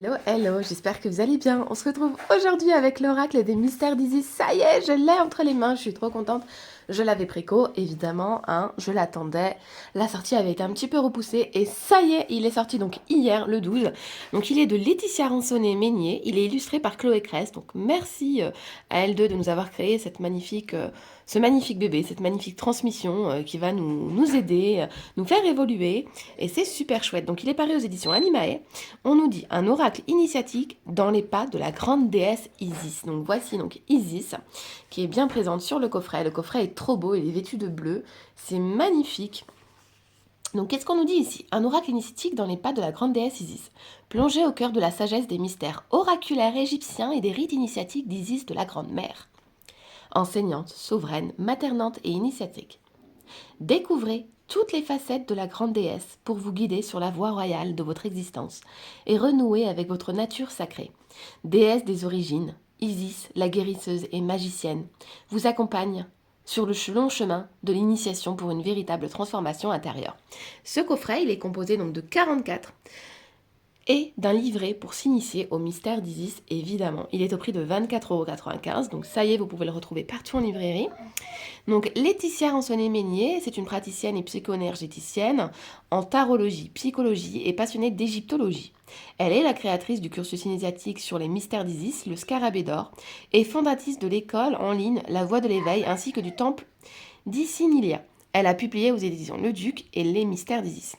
Hello, hello, j'espère que vous allez bien. On se retrouve aujourd'hui avec l'oracle des mystères d'Isis. Ça y est, je l'ai entre les mains, je suis trop contente. Je l'avais préco, évidemment, hein, je l'attendais. La sortie avait été un petit peu repoussée et ça y est, il est sorti donc hier, le 12. Donc il est de Laetitia Ransonnet-Meignier, il est illustré par Chloé Crest. Donc merci à elle deux de nous avoir créé ce magnifique bébé, cette magnifique transmission qui va nous aider, nous faire évoluer. Et c'est super chouette. Donc il est paru aux éditions Animae. On nous dit un oracle initiatique dans les pas de la grande déesse Isis. Donc voici donc Isis qui est bien présente sur le coffret. Le coffret est trop beau, il est vêtu de bleu, c'est magnifique. Donc qu'est-ce qu'on nous dit ici? Un oracle initiatique dans les pas de la grande déesse Isis, plongé au cœur de la sagesse des mystères oraculaires égyptiens et des rites initiatiques d'Isis de la Grande Mère. Enseignante, souveraine, maternante et initiatique. Découvrez toutes les facettes de la grande déesse pour vous guider sur la voie royale de votre existence et renouer avec votre nature sacrée. Déesse des origines, Isis, la guérisseuse et magicienne, vous accompagne sur le long chemin de l'initiation pour une véritable transformation intérieure. Ce coffret, il est composé donc de 44 et d'un livret pour s'initier au mystère d'Isis, évidemment. Il est au prix de 24,95 €, donc ça y est, vous pouvez le retrouver partout en librairie. Donc Laetitia Ransonnet-Meignier, c'est une praticienne et psycho-énergéticienne en tarologie, psychologie et passionnée d'égyptologie. Elle est la créatrice du cursus initiatique sur les mystères d'Isis, le Scarabée d'or, et fondatrice de l'école en ligne La Voie de l'éveil ainsi que du temple d'Issinilia. Elle a publié aux éditions Le Duc et Les mystères d'Isis.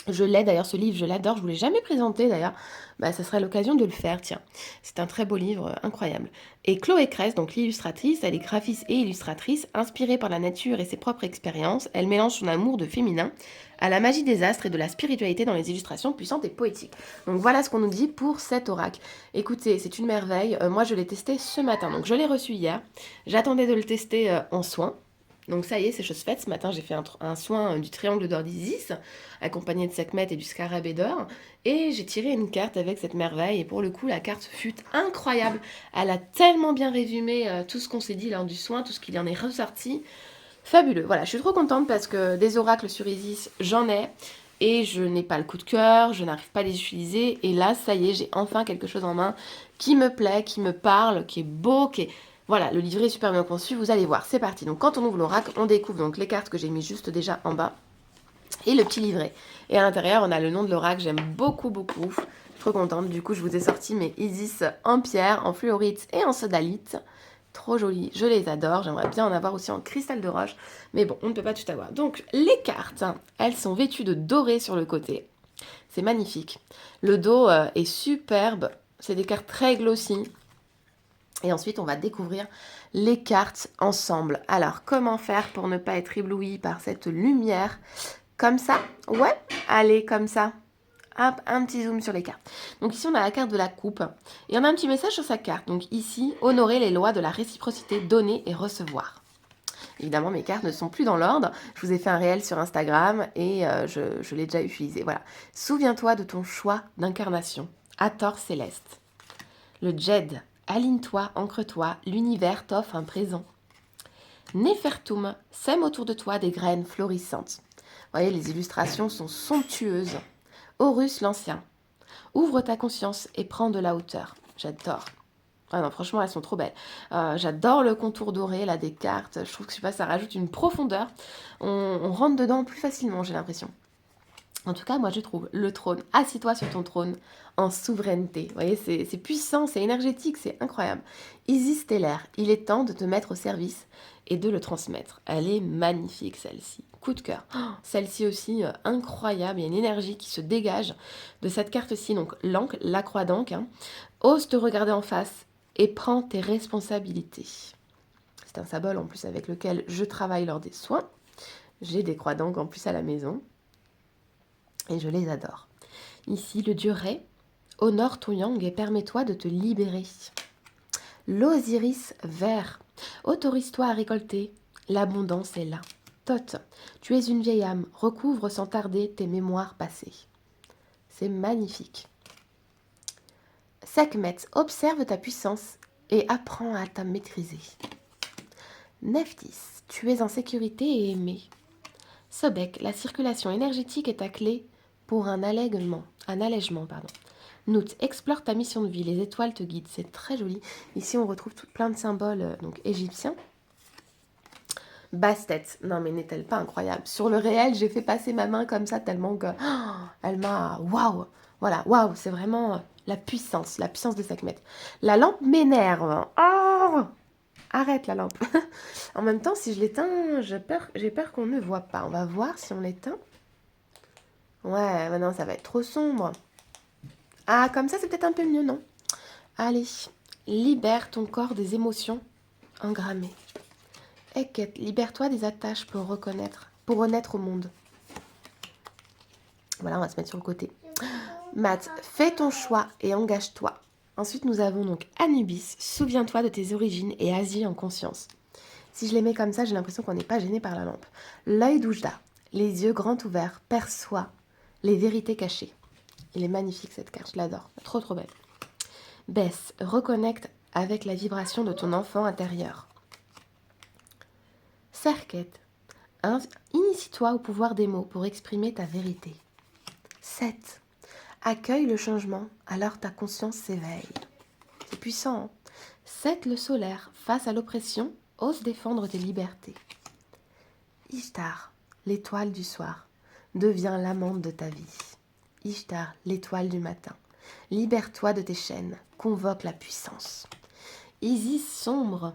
Je l'ai d'ailleurs, ce livre, je l'adore, je ne vous l'ai jamais présenté d'ailleurs. Bah, ça serait l'occasion de le faire, tiens. C'est un très beau livre, incroyable. Et Chloé Crest, donc l'illustratrice, elle est graphiste et illustratrice, inspirée par la nature et ses propres expériences. Elle mélange son amour de féminin à la magie des astres et de la spiritualité dans les illustrations puissantes et poétiques. Donc voilà ce qu'on nous dit pour cet oracle. Écoutez, c'est une merveille. Moi, je l'ai testé ce matin, donc je l'ai reçu hier. J'attendais de le tester en soins. Donc ça y est, c'est chose faite. Ce matin, j'ai fait un soin du triangle d'or d'Isis, accompagné de Sekhmet et du scarabée d'or. Et j'ai tiré une carte avec cette merveille. Et pour le coup, la carte fut incroyable. Elle a tellement bien résumé tout ce qu'on s'est dit lors du soin, tout ce qu'il y en est ressorti. Fabuleux. Voilà, je suis trop contente parce que des oracles sur Isis, j'en ai. Et je n'ai pas le coup de cœur, je n'arrive pas à les utiliser. Et là, ça y est, j'ai enfin quelque chose en main qui me plaît, qui me parle, qui est beau, qui est... Voilà, le livret est super bien conçu, vous allez voir, c'est parti. Donc quand on ouvre l'oracle, on découvre donc les cartes que j'ai mis juste déjà en bas et le petit livret. Et à l'intérieur, on a le nom de l'oracle, j'aime beaucoup, beaucoup. Je suis trop contente, du coup, je vous ai sorti mes Isis en pierre, en fluorite et en sodalite. Trop jolies, je les adore, j'aimerais bien en avoir aussi en cristal de roche. Mais bon, on ne peut pas tout avoir. Donc les cartes, elles sont vêtues de doré sur le côté. C'est magnifique. Le dos est superbe, c'est des cartes très glossy. Et ensuite, on va découvrir les cartes ensemble. Alors, comment faire pour ne pas être ébloui par cette lumière? Comme ça? Ouais, allez, comme ça. Hop, un petit zoom sur les cartes. Donc ici, on a la carte de la coupe. Et on a un petit message sur sa carte. Donc ici, honorer les lois de la réciprocité, donner et recevoir. Évidemment, mes cartes ne sont plus dans l'ordre. Je vous ai fait un réel sur Instagram et je l'ai déjà utilisé. Voilà. Souviens-toi de ton choix d'incarnation. Hathor céleste. Le Djed. Aligne-toi, ancre-toi, l'univers t'offre un présent. Néfertum, sème autour de toi des graines florissantes. Vous voyez, les illustrations sont somptueuses. Horus l'Ancien, ouvre ta conscience et prends de la hauteur. J'adore. Ah non, franchement, elles sont trop belles. J'adore le contour doré là des cartes. Je trouve que je sais pas, ça rajoute une profondeur. On rentre dedans plus facilement, j'ai l'impression. En tout cas, moi je trouve le trône, assis-toi sur ton trône en souveraineté. Vous voyez, c'est puissant, c'est énergétique, c'est incroyable. Isis stellaire, il est temps de te mettre au service et de le transmettre. Elle est magnifique celle-ci. Coup de cœur. Oh, celle-ci aussi, incroyable. Il y a une énergie qui se dégage de cette carte-ci. Donc l'encre, la croix d'encre. Hein. Ose te regarder en face et prends tes responsabilités. C'est un symbole en plus avec lequel je travaille lors des soins. J'ai des croix d'encre en plus à la maison. Et je les adore. Ici, le dieu Ré, honore ton yang et permets-toi de te libérer. L'Osiris vert, autorise-toi à récolter, l'abondance est là. Thoth, tu es une vieille âme, recouvre sans tarder tes mémoires passées. C'est magnifique. Sekhmet, observe ta puissance et apprends à ta maîtriser. Nephthys, tu es en sécurité et aimé. Sobek, la circulation énergétique est ta clé pour un allègement. Note, explore ta mission de vie, les étoiles te guident, c'est très joli. Ici, on retrouve plein de symboles donc égyptiens. Basse-tête, non mais n'est-elle pas incroyable? Sur le réel, j'ai fait passer ma main comme ça tellement que elle m'a... Waouh! Voilà, waouh, c'est vraiment la puissance de Sekhmet. La lampe m'énerve. Oh! Arrête la lampe. En même temps, si je l'éteins, j'ai peur qu'on ne voit pas. On va voir si on l'éteint. Ouais, maintenant ça va être trop sombre. Ah, comme ça, c'est peut-être un peu mieux, non? Allez, libère ton corps des émotions engrammées. Eket, libère-toi des attaches pour renaître au monde. Voilà, on va se mettre sur le côté. Math, fais ton choix et engage-toi. Ensuite, nous avons donc Anubis, souviens-toi de tes origines et agis en conscience. Si je les mets comme ça, j'ai l'impression qu'on n'est pas gêné par la lampe. L'œil d'Oujda, les yeux grands ouverts, perçoit les vérités cachées. Il est magnifique cette carte, je l'adore, trop trop belle. Bess, reconnecte avec la vibration de ton enfant intérieur. Serket, initie-toi au pouvoir des mots pour exprimer ta vérité. 7. Accueille le changement, alors ta conscience s'éveille. C'est puissant, hein? 7. Le solaire, face à l'oppression, ose défendre tes libertés. Ishtar, l'étoile du soir, devient l'amante de ta vie. Ishtar, l'étoile du matin, libère-toi de tes chaînes, convoque la puissance. Isis sombre,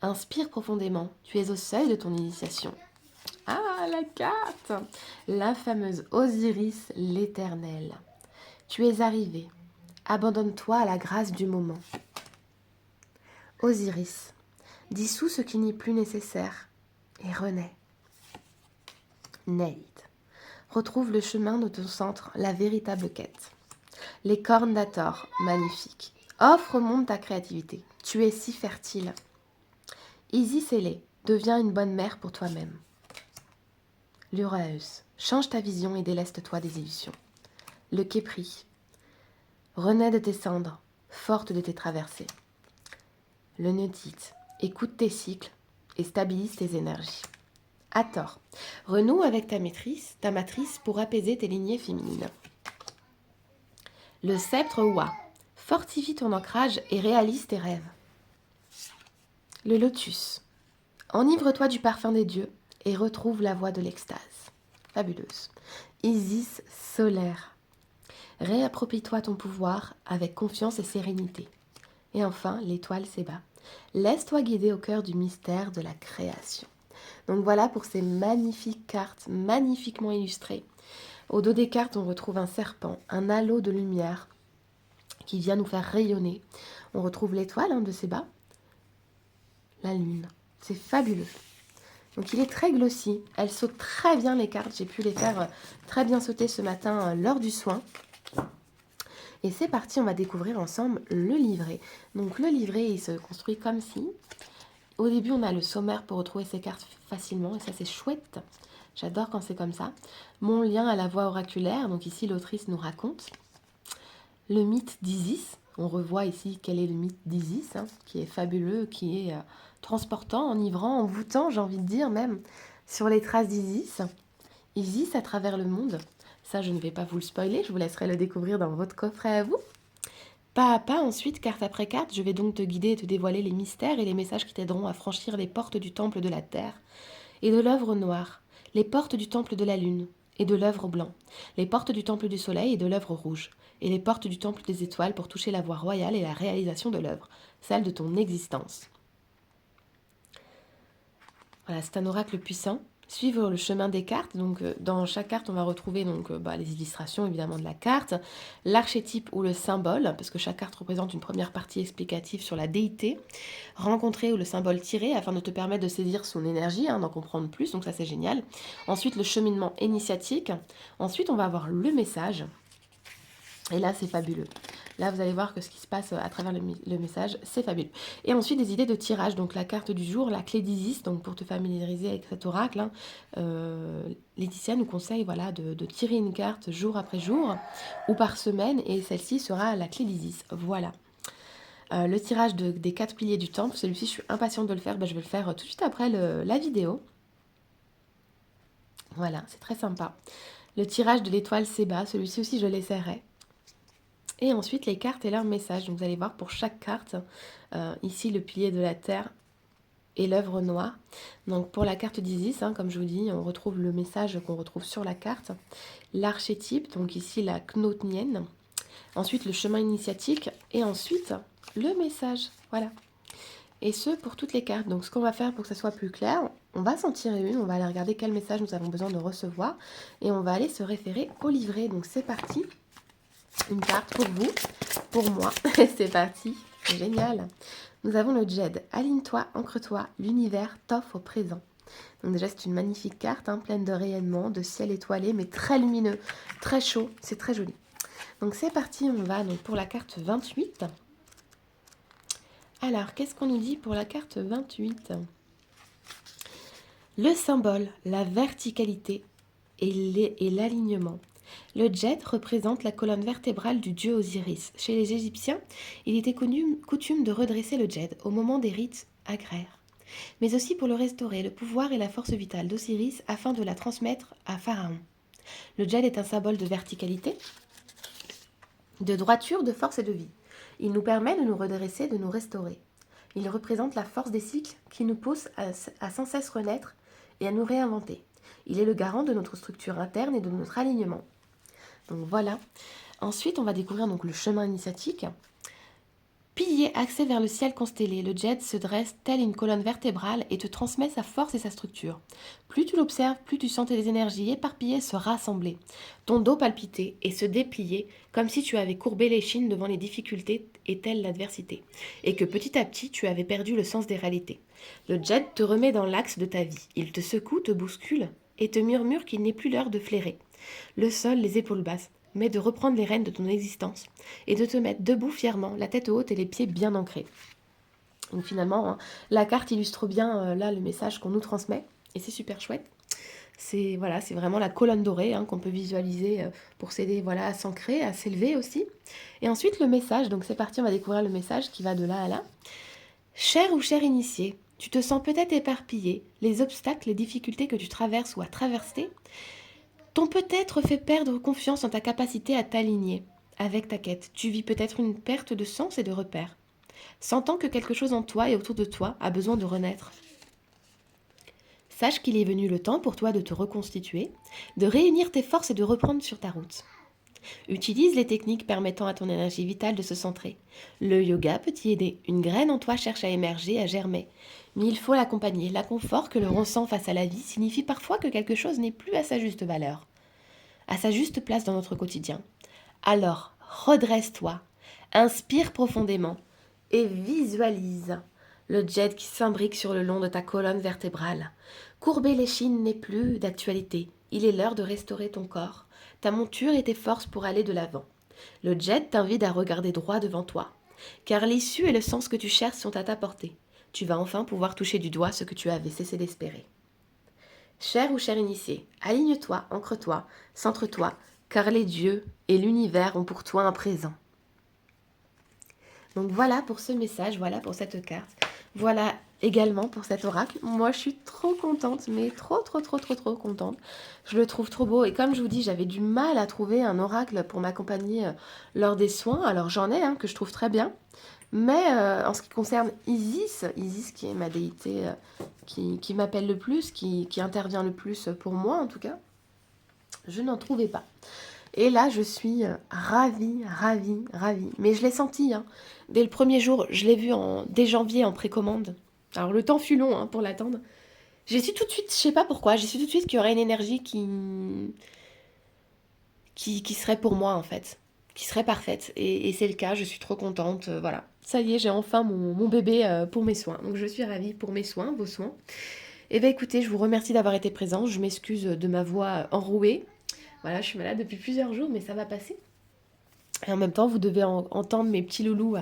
inspire profondément, tu es au seuil de ton initiation. Ah, la carte! La fameuse Osiris l'éternel. Tu es arrivé, abandonne-toi à la grâce du moment. Osiris, dissous ce qui n'est plus nécessaire et renaît. Neid, retrouve le chemin de ton centre, la véritable quête. Les cornes d'Hathor, magnifiques. Offre au monde ta créativité, tu es si fertile. Isis ailée, deviens une bonne mère pour toi-même. L'Uraeus, change ta vision et déleste-toi des illusions. Le Képri, renais de tes cendres, forte de tes traversées. Le Neutite, écoute tes cycles et stabilise tes énergies. Hathor, renoue avec ta matrice pour apaiser tes lignées féminines. Le Sceptre Wa, fortifie ton ancrage et réalise tes rêves. Le Lotus, enivre-toi du parfum des dieux et retrouve la voie de l'extase. Fabuleuse. Isis solaire, réapproprie-toi ton pouvoir avec confiance et sérénité. Et enfin, l'étoile Séba, laisse-toi guider au cœur du mystère de la création. Donc voilà pour ces magnifiques cartes, magnifiquement illustrées. Au dos des cartes, on retrouve un serpent, un halo de lumière qui vient nous faire rayonner. On retrouve l'étoile de Séba, la lune. C'est fabuleux. Donc il est très glossy. Elle saute très bien les cartes. J'ai pu les faire très bien sauter ce matin lors du soin. Et c'est parti, on va découvrir ensemble le livret. Donc le livret, il se construit comme ci. Au début, on a le sommaire pour retrouver ces cartes facilement. Et ça, c'est chouette. J'adore quand c'est comme ça. Mon lien à la voix oraculaire. Donc ici, l'autrice nous raconte. Le mythe d'Isis. On revoit ici quel est le mythe d'Isis, qui est fabuleux, qui est transportant, enivrant, envoûtant, j'ai envie de dire même, sur les traces d'Isis. Isis à travers le monde. Ça, je ne vais pas vous le spoiler, je vous laisserai le découvrir dans votre coffret à vous. Pas à pas, ensuite, carte après carte, je vais donc te guider et te dévoiler les mystères et les messages qui t'aideront à franchir les portes du temple de la terre et de l'œuvre noire, les portes du temple de la lune et de l'œuvre blanc, les portes du temple du soleil et de l'œuvre rouge, et les portes du temple des étoiles pour toucher la voie royale et la réalisation de l'œuvre, celle de ton existence. Voilà, c'est un oracle puissant. Suivre le chemin des cartes. Donc, dans chaque carte, on va retrouver les illustrations évidemment de la carte, l'archétype ou le symbole, parce que chaque carte représente une première partie explicative sur la déité, rencontrer ou le symbole tiré afin de te permettre de saisir son énergie, d'en comprendre plus. Donc ça, c'est génial. Ensuite, le cheminement initiatique. Ensuite, on va avoir le message. Et là, c'est fabuleux. Là, vous allez voir que ce qui se passe à travers le message, c'est fabuleux. Et ensuite, des idées de tirage. Donc, la carte du jour, la clé d'Isis. Donc, pour te familiariser avec cet oracle, Laetitia nous conseille de tirer une carte jour après jour ou par semaine. Et celle-ci sera la clé d'Isis. Voilà. Le tirage des 4 piliers du temple. Celui-ci, je suis impatiente de le faire. Je vais le faire tout de suite après la vidéo. Voilà, c'est très sympa. Le tirage de l'étoile Séba. Celui-ci aussi, je l'essaierai. Et ensuite les cartes et leurs messages. Donc vous allez voir pour chaque carte, ici le pilier de la terre et l'œuvre noire. Donc pour la carte d'Isis, hein, comme je vous dis, on retrouve le message qu'on retrouve sur la carte. L'archétype, donc ici la Knotnienne. Ensuite le chemin initiatique et ensuite le message. Voilà. Et ce pour toutes les cartes. Donc ce qu'on va faire pour que ça soit plus clair, on va s'en tirer une, on va aller regarder quel message nous avons besoin de recevoir et on va aller se référer au livret. Donc c'est parti. Une carte pour vous, pour moi. C'est parti. Génial. Nous avons le Jed. Aligne-toi, ancre-toi, l'univers t'offre au présent. Donc déjà, c'est une magnifique carte, hein, pleine de rayonnements, de ciel étoilé, mais très lumineux, très chaud. C'est très joli. Donc c'est parti, on va donc pour la carte 28. Alors, qu'est-ce qu'on nous dit pour la carte 28? Le symbole, la verticalité et l'alignement. Le Djed représente la colonne vertébrale du dieu Osiris. Chez les Égyptiens, il était coutume de redresser le Djed au moment des rites agraires, mais aussi pour le restaurer, le pouvoir et la force vitale d'Osiris afin de la transmettre à Pharaon. Le Djed est un symbole de verticalité, de droiture, de force et de vie. Il nous permet de nous redresser, de nous restaurer. Il représente la force des cycles qui nous pousse à sans cesse renaître et à nous réinventer. Il est le garant de notre structure interne et de notre alignement. Donc voilà. Ensuite, on va découvrir donc le chemin initiatique. Pilier axé vers le ciel constellé, le Djed se dresse telle une colonne vertébrale et te transmet sa force et sa structure. Plus tu l'observes, plus tu sentais les énergies éparpillées se rassembler, ton dos palpiter et se déplier comme si tu avais courbé l'échine devant les difficultés et telle l'adversité, et que petit à petit tu avais perdu le sens des réalités. Le Djed te remet dans l'axe de ta vie, il te secoue, te bouscule et te murmure qu'il n'est plus l'heure de flairer le sol, les épaules basses, mais de reprendre les rênes de ton existence et de te mettre debout fièrement, la tête haute et les pieds bien ancrés. Donc finalement, hein, la carte illustre bien là le message qu'on nous transmet et c'est super chouette. C'est voilà, c'est vraiment la colonne dorée hein, qu'on peut visualiser pour s'aider voilà, à s'ancrer, à s'élever aussi. Et ensuite le message, donc c'est parti, on va découvrir le message qui va de là à là. Cher ou cher initié, tu te sens peut-être éparpillé, les obstacles, les difficultés que tu traverses ou as traversées t'ont peut-être fait perdre confiance en ta capacité à t'aligner avec ta quête. Tu vis peut-être une perte de sens et de repères, sentant que quelque chose en toi et autour de toi a besoin de renaître. Sache qu'il est venu le temps pour toi de te reconstituer, de réunir tes forces et de reprendre sur ta route. Utilise les techniques permettant à ton énergie vitale de se centrer. Le yoga peut t'y aider. Une graine en toi cherche à émerger, à germer. Mais il faut l'accompagner. L'inconfort que l'on ressent face à la vie signifie parfois que quelque chose n'est plus à sa juste valeur, à sa juste place dans notre quotidien. Alors, redresse-toi, inspire profondément et visualise le Djed qui s'imbrique sur le long de ta colonne vertébrale. Courber l'échine n'est plus d'actualité. Il est l'heure de restaurer ton corps, ta monture et tes forces pour aller de l'avant. Le Djed t'invite à regarder droit devant toi, car l'issue et le sens que tu cherches sont à ta portée. Tu vas enfin pouvoir toucher du doigt ce que tu avais cessé d'espérer. Cher ou cher initié, aligne-toi, ancre-toi, centre-toi, car les dieux et l'univers ont pour toi un présent. Donc voilà pour ce message, voilà pour cette carte. Voilà également pour cet oracle. Moi, je suis trop contente, mais trop contente. Je le trouve trop beau. Et comme je vous dis, j'avais du mal à trouver un oracle pour m'accompagner lors des soins. Alors j'en ai un que je trouve très bien. Mais en ce qui concerne Isis, Isis qui est ma déité qui m'appelle le plus, qui intervient le plus pour moi en tout cas, je n'en trouvais pas. Et là, je suis ravie. Mais je l'ai senti, hein. Dès le premier jour, je l'ai vu dès janvier en précommande. Alors le temps fut long hein, pour l'attendre. J'ai su tout de suite, je sais pas pourquoi, j'ai su tout de suite qu'il y aurait une énergie qui serait pour moi en fait, qui serait parfaite. Et c'est le cas, je suis trop contente, voilà. Ça y est, j'ai enfin mon bébé pour mes soins. Donc je suis ravie pour mes soins, vos soins. Et bien écoutez, je vous remercie d'avoir été présent. Je m'excuse de ma voix enrouée. Voilà, je suis malade depuis plusieurs jours, mais ça va passer. Et en même temps, vous devez entendre mes petits loulous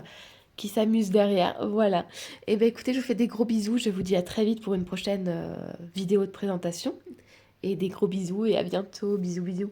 qui s'amusent derrière. Voilà. Et bien écoutez, je vous fais des gros bisous. Je vous dis à très vite pour une prochaine vidéo de présentation. Et des gros bisous et à bientôt. Bisous, bisous.